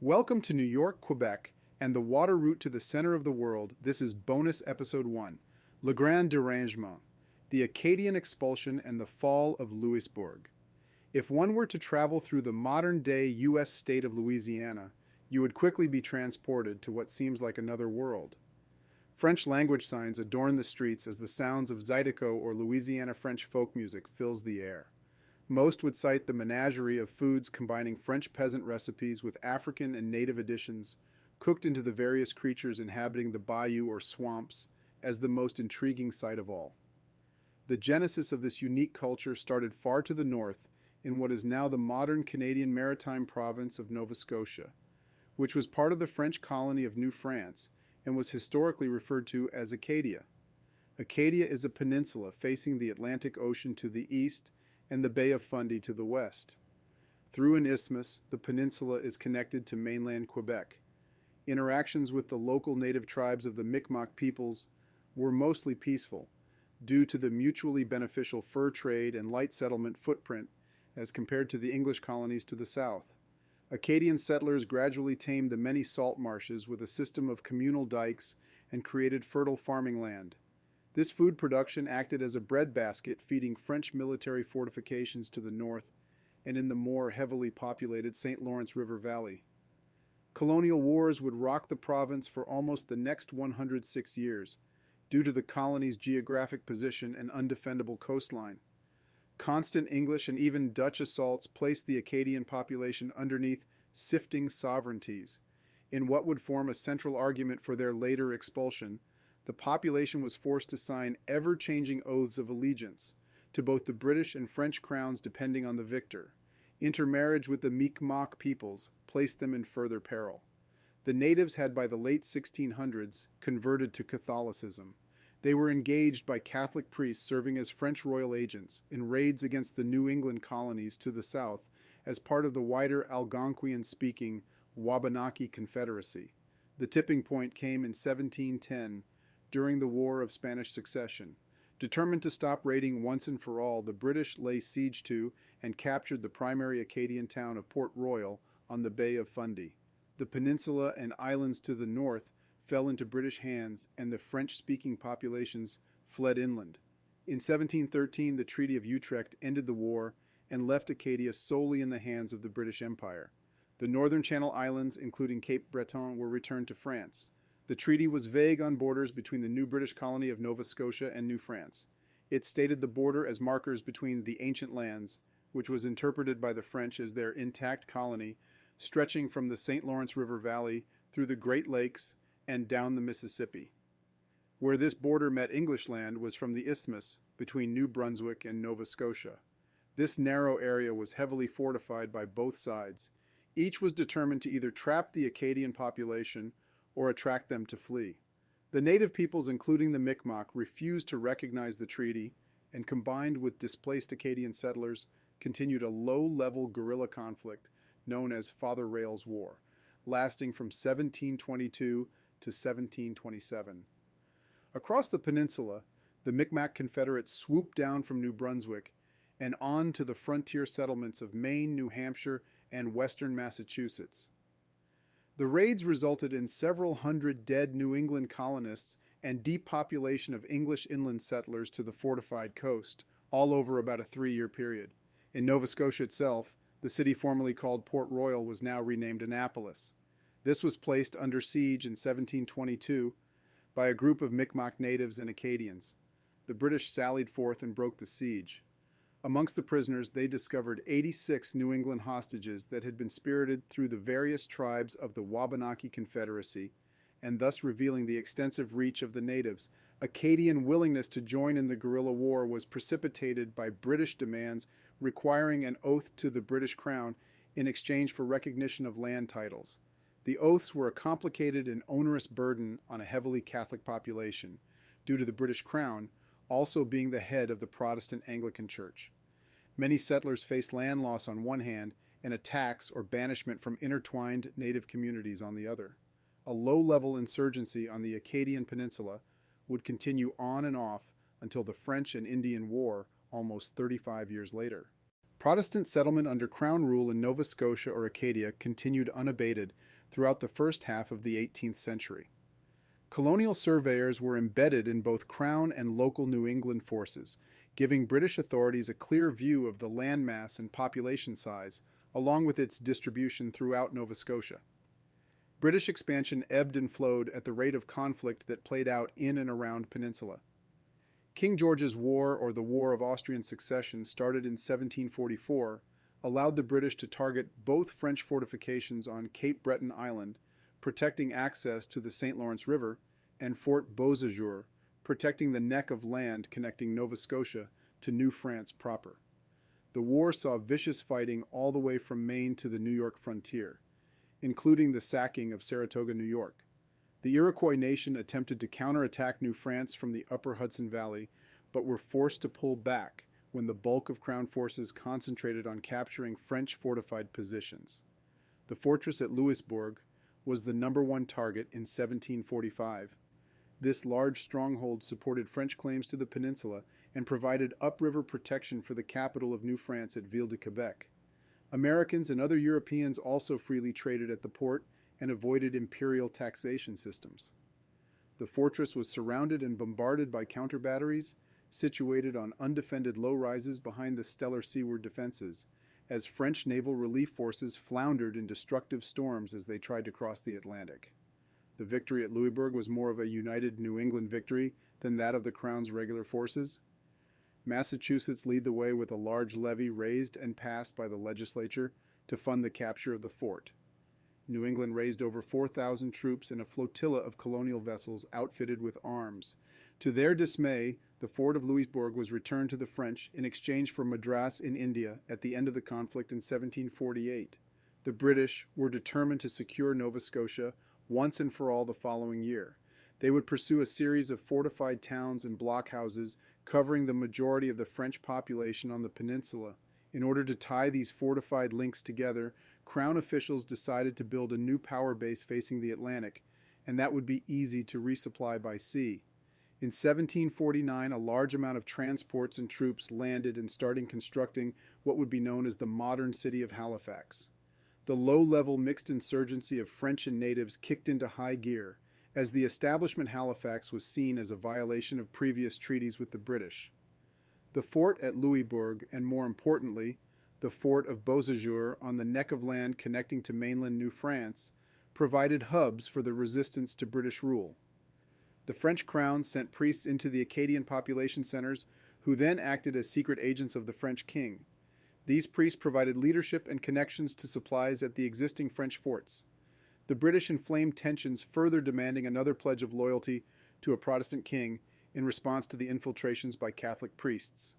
Welcome to New York, Quebec, and the water route to the center of the world. This is bonus episode 1, Le Grand Derangement, the Acadian Expulsion and the Fall of Louisbourg. If one were to travel through the modern-day U.S. state of Louisiana, you would quickly be transported to what seems like another world. French language signs adorn the streets as the sounds of Zydeco or Louisiana French folk music fills the air. Most would cite the menagerie of foods combining French peasant recipes with African and native additions, cooked into the various creatures inhabiting the bayou or swamps, as the most intriguing sight of all. The genesis of this unique culture started far to the north, in what is now the modern Canadian maritime province of Nova Scotia, which was part of the French colony of New France and was historically referred to as Acadia. Acadia is a peninsula facing the Atlantic Ocean to the east and the Bay of Fundy to the west. Through an isthmus, the peninsula is connected to mainland Quebec. Interactions with the local native tribes of the Mi'kmaq peoples were mostly peaceful, due to the mutually beneficial fur trade and light settlement footprint as compared to the English colonies to the south. Acadian settlers gradually tamed the many salt marshes with a system of communal dikes and created fertile farming land. This food production acted as a breadbasket feeding French military fortifications to the north and in the more heavily populated St. Lawrence River Valley. Colonial wars would rock the province for almost the next 106 years, due to the colony's geographic position and undefendable coastline. Constant English and even Dutch assaults placed the Acadian population underneath shifting sovereignties. In what would form a central argument for their later expulsion, the population was forced to sign ever-changing oaths of allegiance to both the British and French crowns depending on the victor. Intermarriage with the Mi'kmaq peoples placed them in further peril. The natives had by the late 1600s converted to Catholicism. They were engaged by Catholic priests serving as French royal agents in raids against the New England colonies to the south as part of the wider Algonquian-speaking Wabanaki Confederacy. The tipping point came in 1710 during the War of Spanish Succession. Determined to stop raiding once and for all, the British lay siege to and captured the primary Acadian town of Port Royal on the Bay of Fundy. The peninsula and islands to the north fell into British hands, and the French-speaking populations fled inland. In 1713, the Treaty of Utrecht ended the war and left Acadia solely in the hands of the British Empire. The northern Channel Islands, including Cape Breton, were returned to France. The treaty was vague on borders between the new British colony of Nova Scotia and New France. It stated the border as markers between the ancient lands, which was interpreted by the French as their intact colony, stretching from the St. Lawrence River Valley through the Great Lakes and down the Mississippi. Where this border met English land was from the isthmus between New Brunswick and Nova Scotia. This narrow area was heavily fortified by both sides. Each was determined to either trap the Acadian population or attract them to flee. The native peoples, including the Mi'kmaq, refused to recognize the treaty and, combined with displaced Acadian settlers, continued a low-level guerrilla conflict known as Father Rail's War, lasting from 1722 to 1727. Across the peninsula, the Mi'kmaq Confederates swooped down from New Brunswick and on to the frontier settlements of Maine, New Hampshire, and western Massachusetts. The raids resulted in several hundred dead New England colonists and depopulation of English inland settlers to the fortified coast, all over about a 3-year period. In Nova Scotia itself, the city formerly called Port Royal was now renamed Annapolis. This was placed under siege in 1722 by a group of Mi'kmaq natives and Acadians. The British sallied forth and broke the siege. Amongst the prisoners, they discovered 86 New England hostages that had been spirited through the various tribes of the Wabanaki Confederacy, and thus revealing the extensive reach of the natives. Acadian willingness to join in the guerrilla war was precipitated by British demands requiring an oath to the British Crown in exchange for recognition of land titles. The oaths were a complicated and onerous burden on a heavily Catholic population, due to the British Crown also being the head of the Protestant Anglican Church. Many settlers faced land loss on one hand and a tax or banishment from intertwined native communities on the other. A low-level insurgency on the Acadian Peninsula would continue on and off until the French and Indian War almost 35 years later. Protestant settlement under Crown rule in Nova Scotia or Acadia continued unabated, throughout the first half of the 18th century. Colonial surveyors were embedded in both Crown and local New England forces, giving British authorities a clear view of the landmass and population size, along with its distribution throughout Nova Scotia. British expansion ebbed and flowed at the rate of conflict that played out in and around Peninsula. King George's War, or the War of Austrian Succession, started in 1744, allowed the British to target both French fortifications on Cape Breton Island, protecting access to the St. Lawrence River, and Fort Beausejour, protecting the neck of land connecting Nova Scotia to New France proper. The war saw vicious fighting all the way from Maine to the New York frontier, including the sacking of Saratoga, New York. The Iroquois nation attempted to counterattack New France from the upper Hudson Valley, but were forced to pull back when the bulk of Crown forces concentrated on capturing French fortified positions. The fortress at Louisbourg was the #1 target in 1745. This large stronghold supported French claims to the peninsula and provided upriver protection for the capital of New France at Ville de Quebec. Americans and other Europeans also freely traded at the port and avoided imperial taxation systems. The fortress was surrounded and bombarded by counter batteries, situated on undefended low-rises behind the stellar seaward defenses, as French naval relief forces floundered in destructive storms as they tried to cross the Atlantic. The victory at Louisbourg was more of a united New England victory than that of the Crown's regular forces. Massachusetts lead the way with a large levy raised and passed by the legislature to fund the capture of the fort. New England raised over 4,000 troops and a flotilla of colonial vessels outfitted with arms. To their dismay, the fort of Louisbourg was returned to the French in exchange for Madras in India at the end of the conflict in 1748. The British were determined to secure Nova Scotia once and for all the following year. They would pursue a series of fortified towns and blockhouses covering the majority of the French population on the peninsula. In order to tie these fortified links together, Crown officials decided to build a new power base facing the Atlantic, and that would be easy to resupply by sea. In 1749, a large amount of transports and troops landed and started constructing what would be known as the modern city of Halifax. The low-level mixed insurgency of French and natives kicked into high gear, as the establishment Halifax was seen as a violation of previous treaties with the British. The fort at Louisbourg, and more importantly, the fort of Beausejour on the neck of land connecting to mainland New France, provided hubs for the resistance to British rule. The French crown sent priests into the Acadian population centers, who then acted as secret agents of the French king. These priests provided leadership and connections to supplies at the existing French forts. The British inflamed tensions, further demanding another pledge of loyalty to a Protestant king in response to the infiltrations by Catholic priests.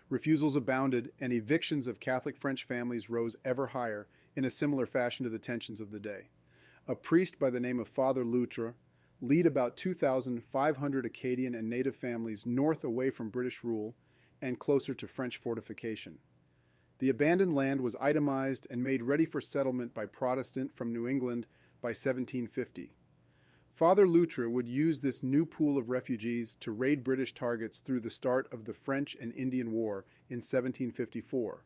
Refusals abounded, and evictions of Catholic French families rose ever higher in a similar fashion to the tensions of the day. A priest by the name of Father Loutre led about 2,500 Acadian and native families north away from British rule and closer to French fortification. The abandoned land was itemized and made ready for settlement by Protestant from New England by 1750. Father Loutre would use this new pool of refugees to raid British targets through the start of the French and Indian War in 1754.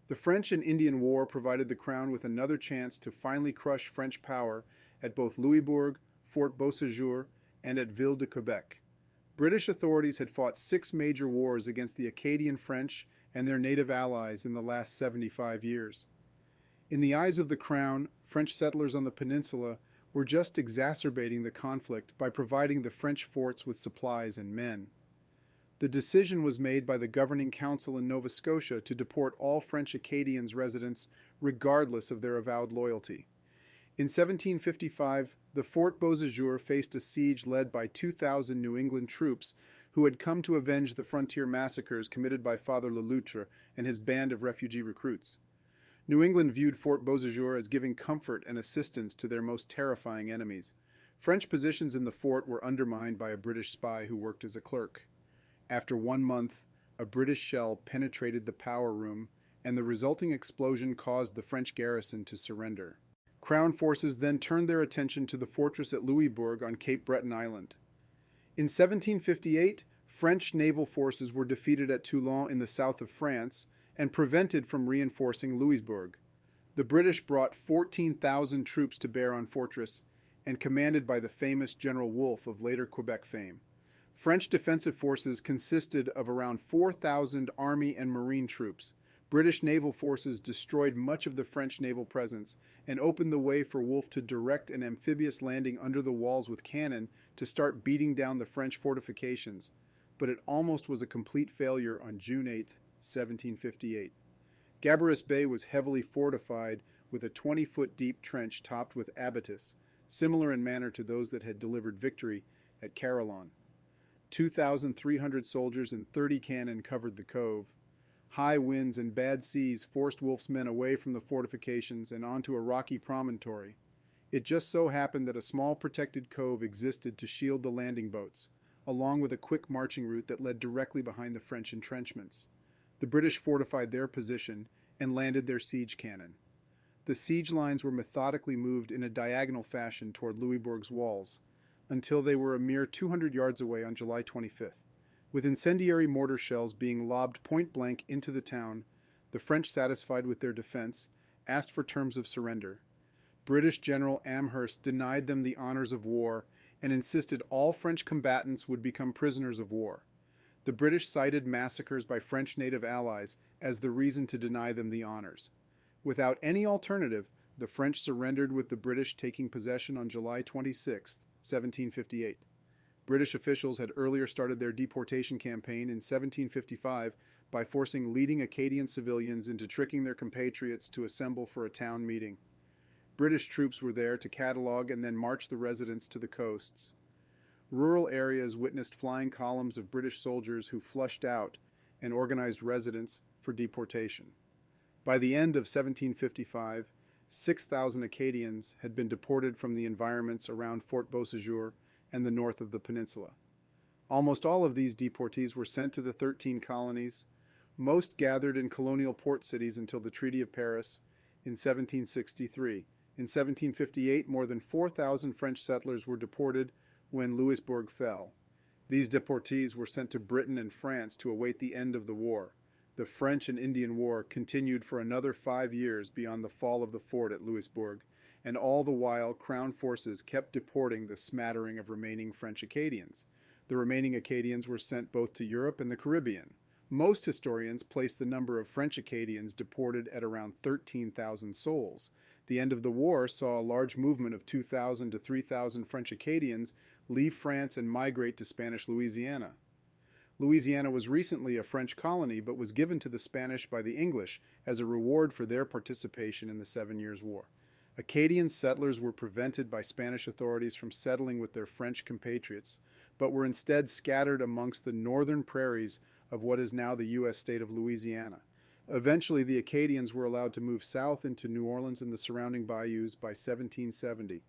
The French and Indian War provided the Crown with another chance to finally crush French power at both Louisbourg, Fort Beausejour, and at Ville de Quebec. British authorities had fought 6 major wars against the Acadian French and their native allies in the last 75 years. In the eyes of the Crown, French settlers on the peninsula were just exacerbating the conflict by providing the French forts with supplies and men. The decision was made by the governing council in Nova Scotia to deport all French Acadians residents regardless of their avowed loyalty. In 1755, the Fort Beausejour faced a siege led by 2,000 New England troops who had come to avenge the frontier massacres committed by Father Le Loutre and his band of refugee recruits. New England viewed Fort Beausejour as giving comfort and assistance to their most terrifying enemies. French positions in the fort were undermined by a British spy who worked as a clerk. After 1 month, a British shell penetrated the power room, and the resulting explosion caused the French garrison to surrender. Crown forces then turned their attention to the fortress at Louisbourg on Cape Breton Island. In 1758, French naval forces were defeated at Toulon in the south of France and prevented from reinforcing Louisbourg. The British brought 14,000 troops to bear on Fortress, and commanded by the famous General Wolfe of later Quebec fame. French defensive forces consisted of around 4,000 army and marine troops. British naval forces destroyed much of the French naval presence and opened the way for Wolfe to direct an amphibious landing under the walls with cannon to start beating down the French fortifications, but it almost was a complete failure on June 8, 1758. Gabarus Bay was heavily fortified with a 20-foot deep trench topped with abatis, similar in manner to those that had delivered victory at Carillon. 2,300 soldiers and 30 cannon covered the cove. High winds and bad seas forced Wolfe's men away from the fortifications and onto a rocky promontory. It just so happened that a small protected cove existed to shield the landing boats, along with a quick marching route that led directly behind the French entrenchments. The British fortified their position and landed their siege cannon. The siege lines were methodically moved in a diagonal fashion toward Louisbourg's walls, until they were a mere 200 yards away on July 25th. With incendiary mortar shells being lobbed point-blank into the town, the French, satisfied with their defense, asked for terms of surrender. British General Amherst denied them the honors of war and insisted all French combatants would become prisoners of war. The British cited massacres by French native allies as the reason to deny them the honors. Without any alternative, the French surrendered, with the British taking possession on July 26, 1758. British officials had earlier started their deportation campaign in 1755 by forcing leading Acadian civilians into tricking their compatriots to assemble for a town meeting. British troops were there to catalog and then march the residents to the coasts. Rural areas witnessed flying columns of British soldiers who flushed out and organized residents for deportation. By the end of 1755, 6,000 Acadians had been deported from the environments around Fort Beausejour and the north of the peninsula. Almost all of these deportees were sent to the 13 colonies. Most gathered in colonial port cities until the Treaty of Paris in 1763. In 1758, more than 4,000 French settlers were deported when Louisbourg fell. These deportees were sent to Britain and France to await the end of the war. The French and Indian War continued for another 5 years beyond the fall of the fort at Louisbourg, and all the while Crown forces kept deporting the smattering of remaining French Acadians. The remaining Acadians were sent both to Europe and the Caribbean. Most historians place the number of French Acadians deported at around 13,000 souls. The end of the war saw a large movement of 2,000 to 3,000 French Acadians leave France and migrate to Spanish Louisiana. Louisiana was recently a French colony, but was given to the Spanish by the English as a reward for their participation in the 7 Years' War. Acadian settlers were prevented by Spanish authorities from settling with their French compatriots, but were instead scattered amongst the northern prairies of what is now the U.S. state of Louisiana. Eventually, the Acadians were allowed to move south into New Orleans and the surrounding bayous by 1770.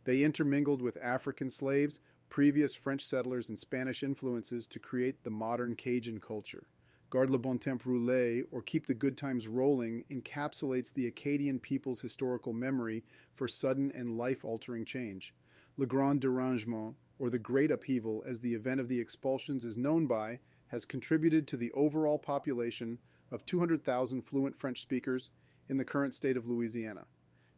They intermingled with African slaves, previous French settlers, and Spanish influences to create the modern Cajun culture. Garde le bon temps roulé, or Keep the Good Times Rolling, encapsulates the Acadian people's historical memory for sudden and life-altering change. Le Grand Derangement, or the Great Upheaval, as the event of the expulsions is known by, has contributed to the overall population of 200,000 fluent French speakers in the current state of Louisiana.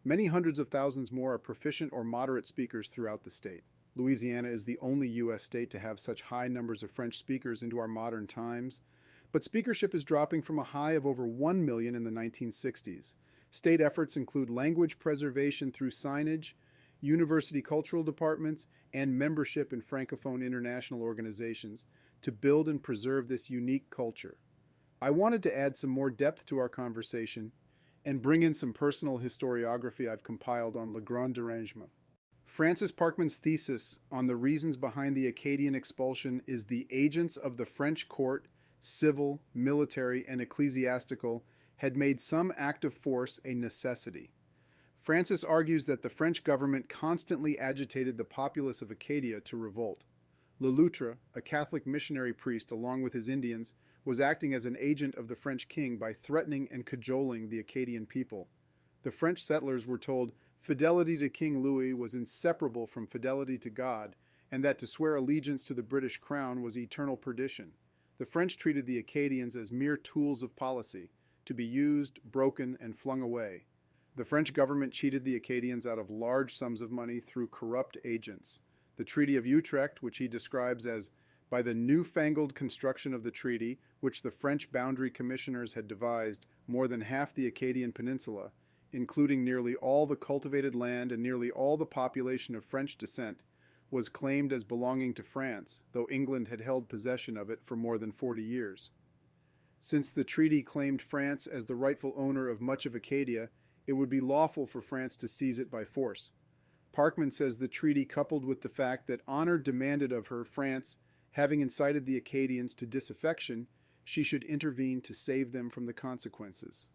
Many hundreds of thousands more are proficient or moderate speakers throughout the state. Louisiana is the only U.S. state to have such high numbers of French speakers into our modern times, but speakership is dropping from a high of over 1 million in the 1960s. State efforts include language preservation through signage, university cultural departments, and membership in Francophone international organizations to build and preserve this unique culture. I wanted to add some more depth to our conversation and bring in some personal historiography I've compiled on Le Grand Derangement. Francis Parkman's thesis on the reasons behind the Acadian expulsion is the agents of the French court, civil, military, and ecclesiastical, had made some act of force a necessity. Francis argues that the French government constantly agitated the populace of Acadia to revolt. Le Loutre, a Catholic missionary priest along with his Indians, was acting as an agent of the French king by threatening and cajoling the Acadian people. The French settlers were told fidelity to King Louis was inseparable from fidelity to God, and that to swear allegiance to the British crown was eternal perdition. The French treated the Acadians as mere tools of policy, to be used, broken, and flung away. The French government cheated the Acadians out of large sums of money through corrupt agents. The Treaty of Utrecht, which he describes as by the newfangled construction of the treaty, which the French boundary commissioners had devised, more than half the Acadian peninsula, including nearly all the cultivated land and nearly all the population of French descent, was claimed as belonging to France, though England had held possession of it for more than 40 years. Since the treaty claimed France as the rightful owner of much of Acadia, it would be lawful for France to seize it by force. Parkman says the treaty, coupled with the fact that honor demanded of her, France, having incited the Acadians to disaffection, she should intervene to save them from the consequences.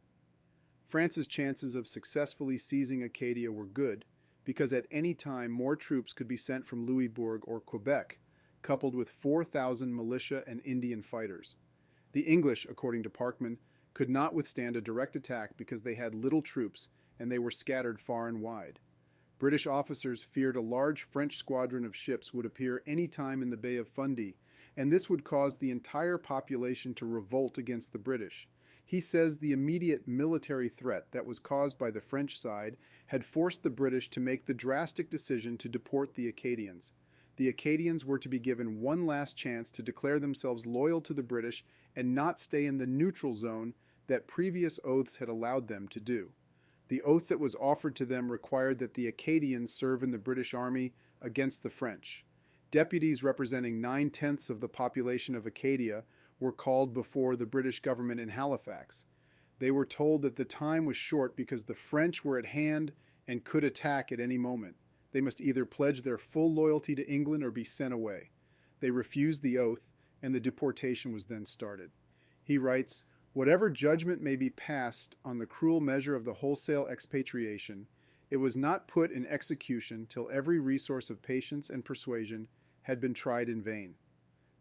France's chances of successfully seizing Acadia were good, because at any time more troops could be sent from Louisbourg or Quebec, coupled with 4,000 militia and Indian fighters. The English, according to Parkman, could not withstand a direct attack because they had little troops and they were scattered far and wide. British officers feared a large French squadron of ships would appear any time in the Bay of Fundy, and this would cause the entire population to revolt against the British. He says the immediate military threat that was caused by the French side had forced the British to make the drastic decision to deport the Acadians. The Acadians were to be given one last chance to declare themselves loyal to the British and not stay in the neutral zone that previous oaths had allowed them to do. The oath that was offered to them required that the Acadians serve in the British Army against the French. Deputies representing 9/10 of the population of Acadia were called before the British government in Halifax. They were told that the time was short because the French were at hand and could attack at any moment. They must either pledge their full loyalty to England or be sent away. They refused the oath, and the deportation was then started. He writes, "Whatever judgment may be passed on the cruel measure of the wholesale expatriation, it was not put in execution till every resource of patience and persuasion had been tried in vain.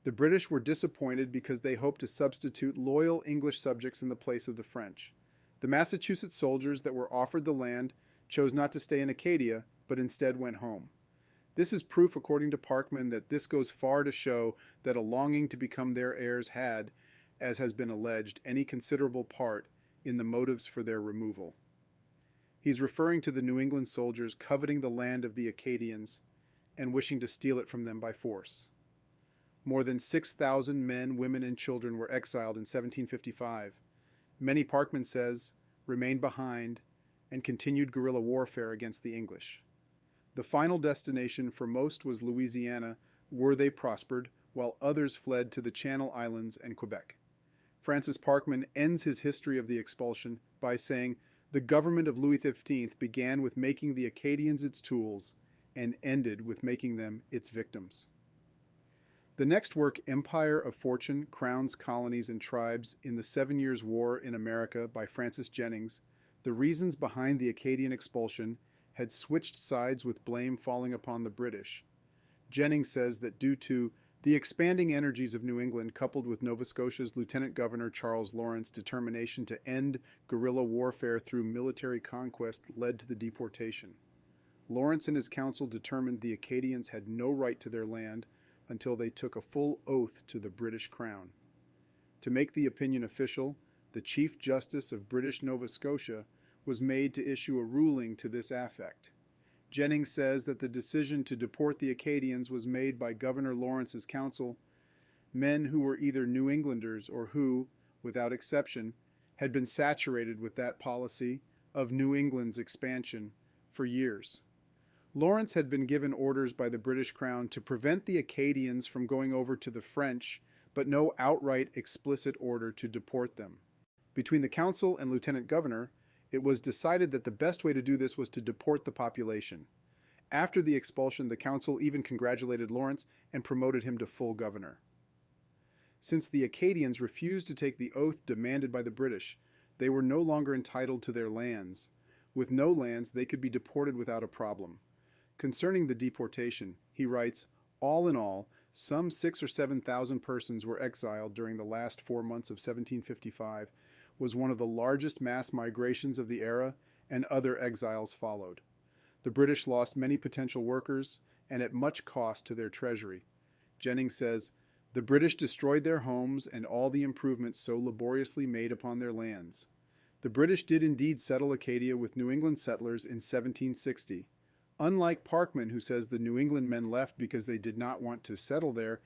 The British were disappointed because they hoped to substitute loyal English subjects in the place of the French. The Massachusetts soldiers that were offered the land chose not to stay in Acadia, but instead went home. This is proof, according to Parkman, that this goes far to show that a longing to become their heirs had, as has been alleged, any considerable part in the motives for their removal." He's referring to the New England soldiers coveting the land of the Acadians and wishing to steal it from them by force. More than 6,000 men, women, and children were exiled in 1755. Many, Parkman says, remained behind and continued guerrilla warfare against the English. The final destination for most was Louisiana, where they prospered, while others fled to the Channel Islands and Quebec. Francis Parkman ends his history of the expulsion by saying, "The government of Louis XV began with making the Acadians its tools and ended with making them its victims." The next work, Empire of Fortune, Crowns, Colonies, and Tribes in the 7 Years' War in America by Francis Jennings, the reasons behind the Acadian expulsion had switched sides with blame falling upon the British. Jennings says that due to the expanding energies of New England, coupled with Nova Scotia's Lieutenant Governor Charles Lawrence's determination to end guerrilla warfare through military conquest, led to the deportation. Lawrence and his council determined the Acadians had no right to their land until they took a full oath to the British Crown. To make the opinion official, the Chief Justice of British Nova Scotia was made to issue a ruling to this effect. Jennings says that the decision to deport the Acadians was made by Governor Lawrence's council, men who were either New Englanders or who, without exception, had been saturated with that policy of New England's expansion for years. Lawrence had been given orders by the British Crown to prevent the Acadians from going over to the French, but no outright explicit order to deport them. Between the council and lieutenant governor, it was decided that the best way to do this was to deport the population. After the expulsion, the council even congratulated Lawrence and promoted him to full governor. Since the Acadians refused to take the oath demanded by the British, they were no longer entitled to their lands. With no lands, they could be deported without a problem. Concerning the deportation, he writes, "All in all, some 6,000 or 7,000 persons were exiled during the last 4 months of 1755, was one of the largest mass migrations of the era, and other exiles followed. The British lost many potential workers, and at much cost to their treasury." Jennings says, "The British destroyed their homes and all the improvements so laboriously made upon their lands. The The British did indeed settle Acadia with New England settlers in 1760. Unlike Parkman, who says the New England men left because they did not want to settle there,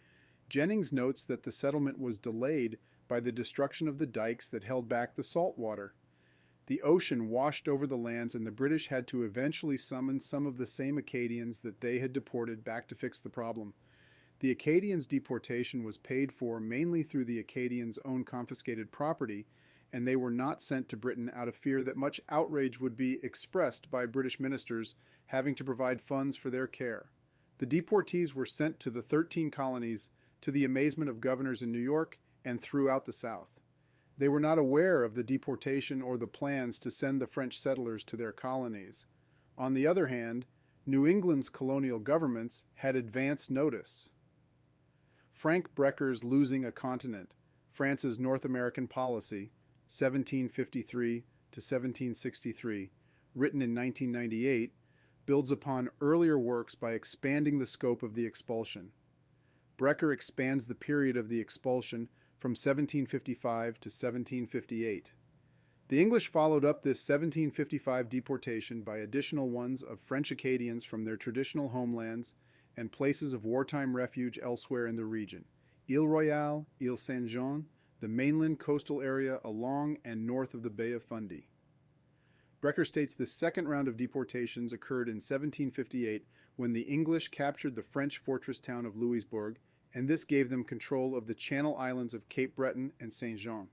Jennings notes that the settlement was delayed by the destruction of the dikes that held back the salt water. The ocean washed over the lands, and the British had to eventually summon some of the same Acadians that they had deported back to fix the problem. The Acadians' deportation was paid for mainly through the Acadians' own confiscated property, and they were not sent to Britain out of fear that much outrage would be expressed by British ministers having to provide funds for their care. The deportees were sent to the 13 colonies, to the amazement of governors in New York and throughout the South. They were not aware of the deportation or the plans to send the French settlers to their colonies. On the other hand, New England's colonial governments had advance notice. Frank Brecker's Losing a Continent, France's North American Policy, 1753 to 1763, written in 1998, builds upon earlier works by expanding the scope of the expulsion. Brecker expands the period of the expulsion from 1755 to 1758. The English followed up this 1755 deportation by additional ones of French Acadians from their traditional homelands and places of wartime refuge elsewhere in the region: Ile Royale, Ile Saint-Jean, the mainland coastal area along and north of the Bay of Fundy. Brecker states the second round of deportations occurred in 1758 when the English captured the French fortress town of Louisbourg, and this gave them control of the Channel Islands of Cape Breton and Saint-Jean.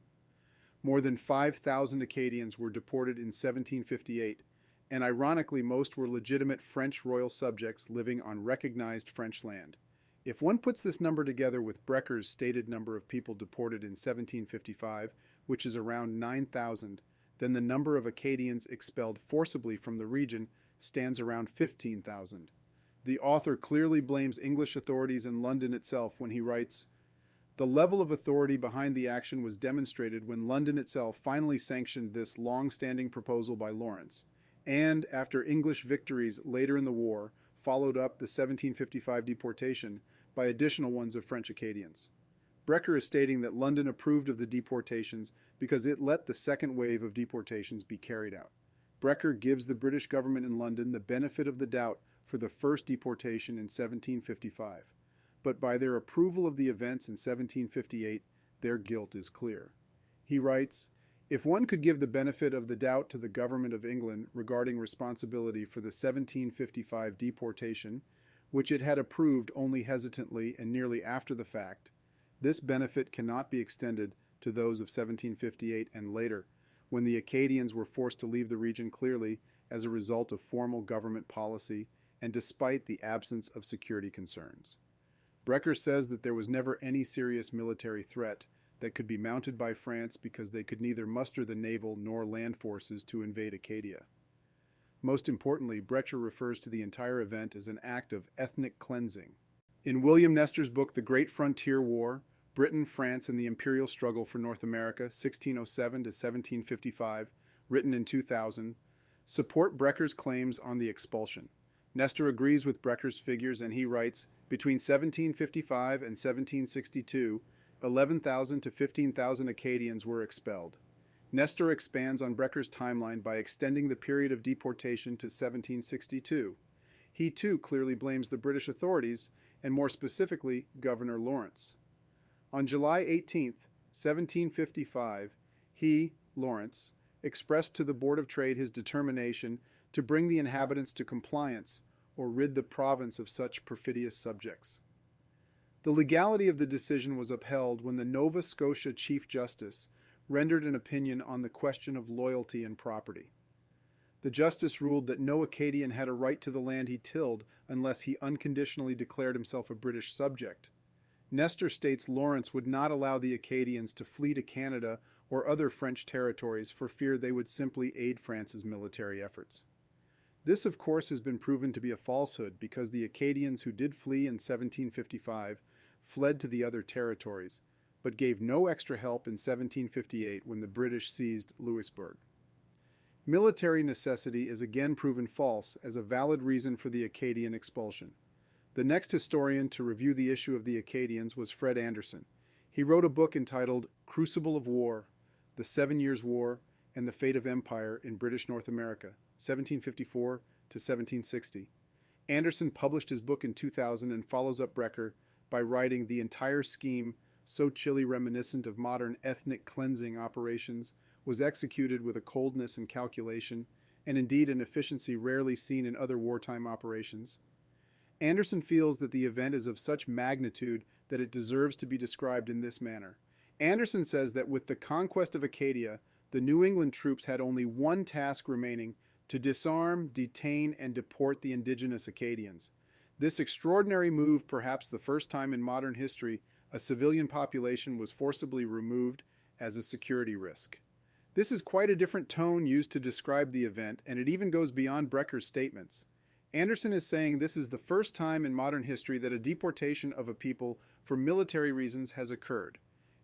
More than 5,000 Acadians were deported in 1758, and ironically most were legitimate French royal subjects living on recognized French land. If one puts this number together with Brecker's stated number of people deported in 1755, which is around 9,000, then the number of Acadians expelled forcibly from the region stands around 15,000. The author clearly blames English authorities in London itself when he writes, "The level of authority behind the action was demonstrated when London itself finally sanctioned this long-standing proposal by Lawrence, and, after English victories later in the war, followed up the 1755 deportation by additional ones of French Acadians." Brecker is stating that London approved of the deportations because it let the second wave of deportations be carried out. Brecker gives the British government in London the benefit of the doubt for the first deportation in 1755, but by their approval of the events in 1758, their guilt is clear. He writes, "If one could give the benefit of the doubt to the government of England regarding responsibility for the 1755 deportation, which it had approved only hesitantly and nearly after the fact, this benefit cannot be extended to those of 1758 and later, when the Acadians were forced to leave the region clearly as a result of formal government policy and despite the absence of security concerns." Brecker says that there was never any serious military threat that could be mounted by France because they could neither muster the naval nor land forces to invade Acadia. Most importantly, Brecher refers to the entire event as an act of ethnic cleansing. In William Nestor's book The Great Frontier War, Britain, France, and the Imperial Struggle for North America, 1607 to 1755, written in 2000, support Brecker's claims on the expulsion. Nestor agrees with Brecker's figures, and he writes, "Between 1755 and 1762, 11,000 to 15,000 Acadians were expelled." Nestor expands on Brecker's timeline by extending the period of deportation to 1762. He too clearly blames the British authorities, and more specifically, Governor Lawrence. On July 18, 1755, he, Lawrence, expressed to the Board of Trade his determination to bring the inhabitants to compliance or rid the province of such perfidious subjects. The legality of the decision was upheld when the Nova Scotia Chief Justice rendered an opinion on the question of loyalty and property. The justice ruled that no Acadian had a right to the land he tilled unless he unconditionally declared himself a British subject. Nestor states Lawrence would not allow the Acadians to flee to Canada or other French territories for fear they would simply aid France's military efforts. This, of course, has been proven to be a falsehood because the Acadians who did flee in 1755 fled to the other territories, but gave no extra help in 1758 when the British seized Louisbourg. Military necessity is again proven false as a valid reason for the Acadian expulsion. The next historian to review the issue of the Acadians was Fred Anderson. He wrote a book entitled Crucible of War, The 7 Years' War, and the Fate of Empire in British North America, 1754 to 1760. Anderson published his book in 2000 and follows up Brecker by writing the entire scheme, so chilly reminiscent of modern ethnic cleansing operations, was executed with a coldness and calculation, and indeed an efficiency rarely seen in other wartime operations. Anderson feels that the event is of such magnitude that it deserves to be described in this manner. Anderson says that with the conquest of Acadia, the New England troops had only one task remaining: to disarm, detain, and deport the indigenous Acadians. This extraordinary move, perhaps the first time in modern history a civilian population was forcibly removed as a security risk. This is quite a different tone used to describe the event, and it even goes beyond Brecker's statements. Anderson is saying this is the first time in modern history that a deportation of a people for military reasons has occurred.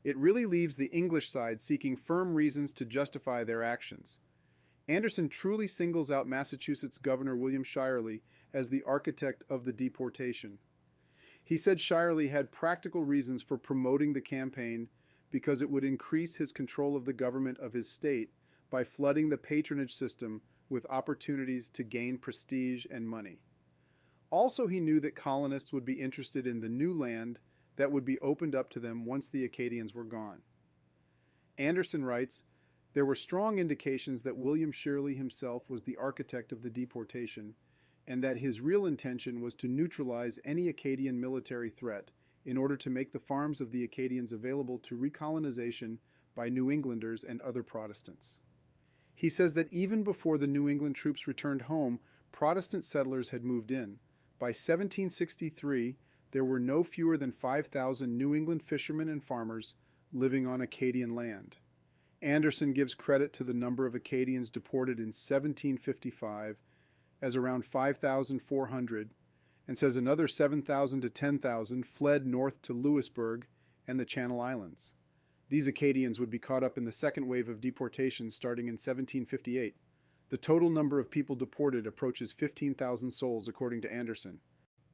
It really leaves the English side seeking firm reasons to justify their actions. Anderson truly singles out Massachusetts Governor William Shirley as the architect of the deportation. He said Shirley had practical reasons for promoting the campaign because it would increase his control of the government of his state by flooding the patronage system with opportunities to gain prestige and money. Also, he knew that colonists would be interested in the new land that would be opened up to them once the Acadians were gone. Anderson writes, "There were strong indications that William Shirley himself was the architect of the deportation, and that his real intention was to neutralize any Acadian military threat in order to make the farms of the Acadians available to recolonization by New Englanders and other Protestants." He says that even before the New England troops returned home, Protestant settlers had moved in. By 1763, there were no fewer than 5,000 New England fishermen and farmers living on Acadian land. Anderson gives credit to the number of Acadians deported in 1755 as around 5,400, and says another 7,000 to 10,000 fled north to Louisbourg and the Channel Islands. These Acadians would be caught up in the second wave of deportation starting in 1758. The total number of people deported approaches 15,000 souls, according to Anderson.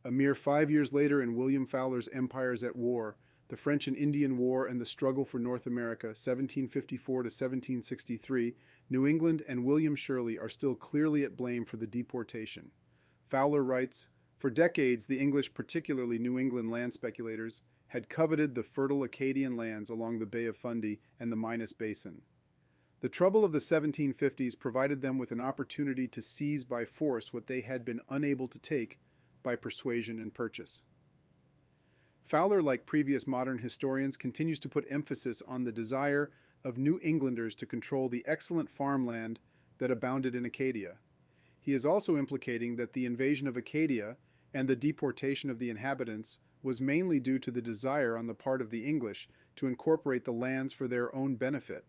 A mere 5 years later, in William Fowler's Empires at War, the French and Indian War and the struggle for North America, 1754 to 1763, New England and William Shirley are still clearly at blame for the deportation. Fowler writes, "For decades, the English, particularly New England land speculators, had coveted the fertile Acadian lands along the Bay of Fundy and the Minas Basin. The trouble of the 1750s provided them with an opportunity to seize by force what they had been unable to take by persuasion and purchase." Fowler, like previous modern historians, continues to put emphasis on the desire of New Englanders to control the excellent farmland that abounded in Acadia. He is also implicating that the invasion of Acadia and the deportation of the inhabitants was mainly due to the desire on the part of the English to incorporate the lands for their own benefit.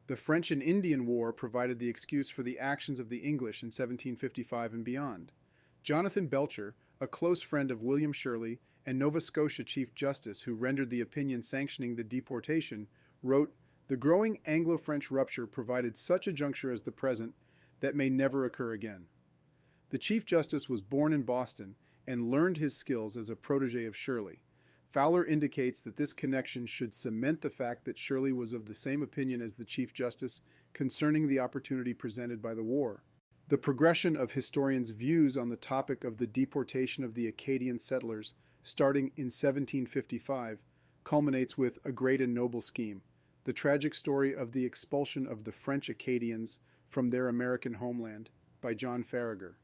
The French and Indian War provided the excuse for the actions of the English in 1755 and beyond. Jonathan Belcher, a close friend of William Shirley and Nova Scotia Chief Justice who rendered the opinion sanctioning the deportation, wrote, "The growing Anglo-French rupture provided such a juncture as the present that may never occur again." The Chief Justice was born in Boston and learned his skills as a protege of Shirley. Fowler indicates that this connection should cement the fact that Shirley was of the same opinion as the Chief Justice concerning the opportunity presented by the war. The progression of historians' views on the topic of the deportation of the Acadian settlers, starting in 1755, culminates with A Great and Noble Scheme, the tragic story of the expulsion of the French Acadians from their American homeland, by John Faragher.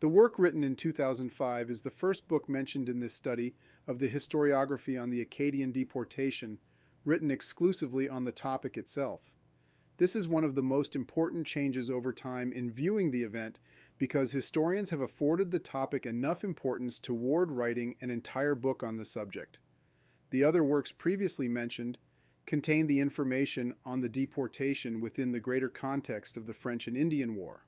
The work, written in 2005, is the first book mentioned in this study of the historiography on the Acadian deportation, written exclusively on the topic itself. This is one of the most important changes over time in viewing the event because historians have afforded the topic enough importance toward writing an entire book on the subject. The other works previously mentioned contain the information on the deportation within the greater context of the French and Indian War.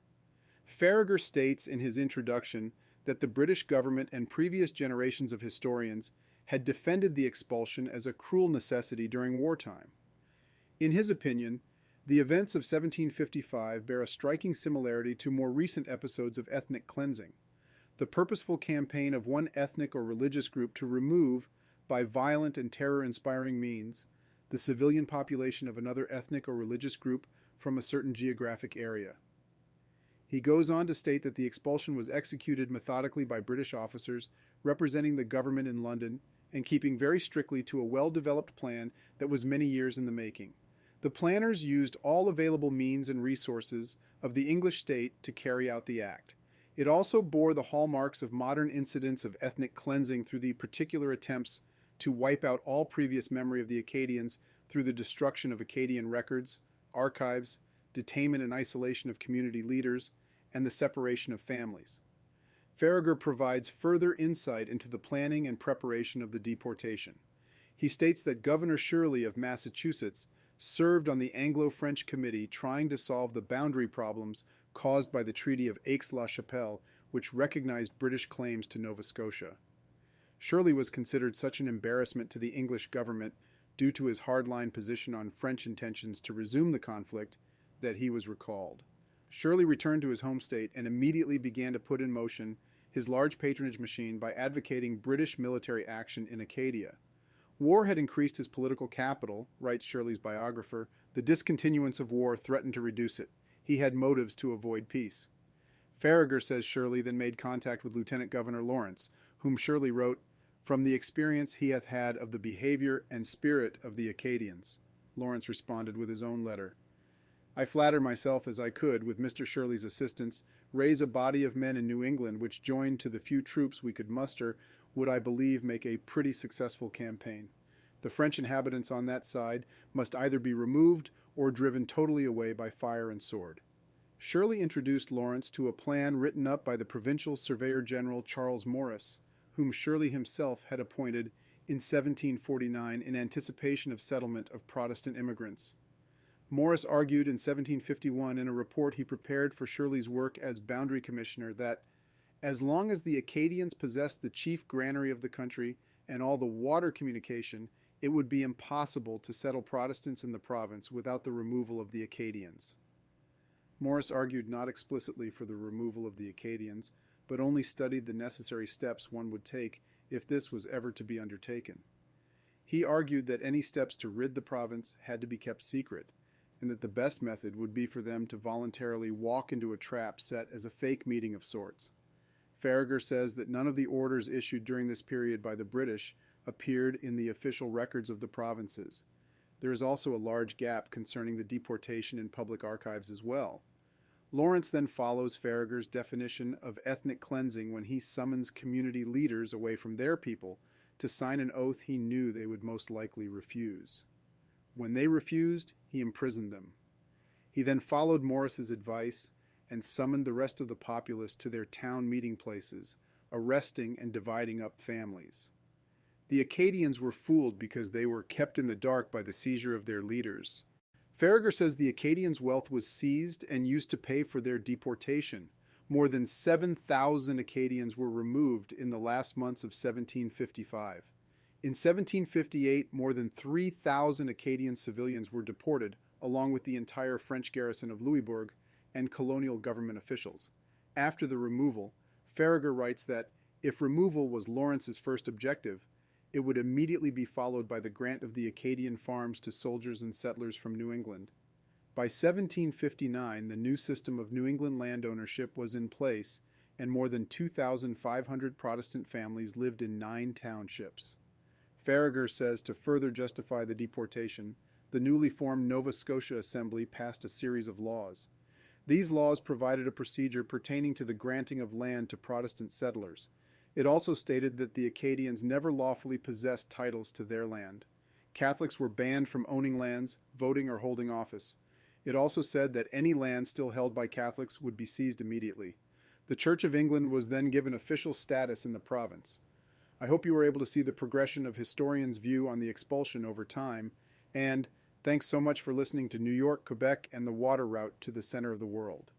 Faragher states in his introduction that the British government and previous generations of historians had defended the expulsion as a cruel necessity during wartime. In his opinion, the events of 1755 bear a striking similarity to more recent episodes of ethnic cleansing. The purposeful campaign of one ethnic or religious group to remove, by violent and terror-inspiring means, the civilian population of another ethnic or religious group from a certain geographic area. He goes on to state that the expulsion was executed methodically by British officers representing the government in London and keeping very strictly to a well-developed plan that was many years in the making. The planners used all available means and resources of the English state to carry out the act. It also bore the hallmarks of modern incidents of ethnic cleansing through the particular attempts to wipe out all previous memory of the Acadians through the destruction of Acadian records, archives, detainment and isolation of community leaders, and the separation of families. Faragher provides further insight into the planning and preparation of the deportation. He states that Governor Shirley of Massachusetts served on the Anglo-French Committee trying to solve the boundary problems caused by the Treaty of Aix-la-Chapelle, which recognized British claims to Nova Scotia. Shirley was considered such an embarrassment to the English government due to his hardline position on French intentions to resume the conflict that he was recalled. Shirley returned to his home state and immediately began to put in motion his large patronage machine by advocating British military action in Acadia. War had increased his political capital, writes Shirley's biographer. The discontinuance of war threatened to reduce it. He had motives to avoid peace. Faragher says Shirley then made contact with Lieutenant Governor Lawrence, whom Shirley wrote, "From the experience he hath had of the behavior and spirit of the Acadians." Lawrence responded with his own letter. "I flatter myself as I could, with Mr. Shirley's assistance, raise a body of men in New England which, joined to the few troops we could muster, would, I believe, make a pretty successful campaign. The French inhabitants on that side must either be removed or driven totally away by fire and sword." Shirley introduced Lawrence to a plan written up by the provincial surveyor general Charles Morris, whom Shirley himself had appointed in 1749 in anticipation of settlement of Protestant immigrants. Morris argued in 1751 in a report he prepared for Shirley's work as Boundary Commissioner that, as long as the Acadians possessed the chief granary of the country and all the water communication, it would be impossible to settle Protestants in the province without the removal of the Acadians. Morris argued not explicitly for the removal of the Acadians, but only studied the necessary steps one would take if this was ever to be undertaken. He argued that any steps to rid the province had to be kept secret, and that the best method would be for them to voluntarily walk into a trap set as a fake meeting of sorts. Faragher says that none of the orders issued during this period by the British appeared in the official records of the provinces. There is also a large gap concerning the deportation in public archives as well. Lawrence then follows Faragher's definition of ethnic cleansing when he summons community leaders away from their people to sign an oath he knew they would most likely refuse. When they refused, he imprisoned them. He then followed Morris's advice and summoned the rest of the populace to their town meeting places, arresting and dividing up families. The Acadians were fooled because they were kept in the dark by the seizure of their leaders. Faragher says the Acadians' wealth was seized and used to pay for their deportation. More than 7,000 Acadians were removed in the last months of 1755. In 1758, more than 3,000 Acadian civilians were deported, along with the entire French garrison of Louisbourg and colonial government officials. After the removal, Faragher writes that if removal was Lawrence's first objective, it would immediately be followed by the grant of the Acadian farms to soldiers and settlers from New England. By 1759, the new system of New England land ownership was in place, and more than 2,500 Protestant families lived in 9 townships. Faragher says to further justify the deportation, the newly formed Nova Scotia Assembly passed a series of laws. These laws provided a procedure pertaining to the granting of land to Protestant settlers. It also stated that the Acadians never lawfully possessed titles to their land. Catholics were banned from owning lands, voting, or holding office. It also said that any land still held by Catholics would be seized immediately. The Church of England was then given official status in the province. I hope you were able to see the progression of historians' view on the expulsion over time, and thanks so much for listening to New York, Quebec, and the water route to the center of the world.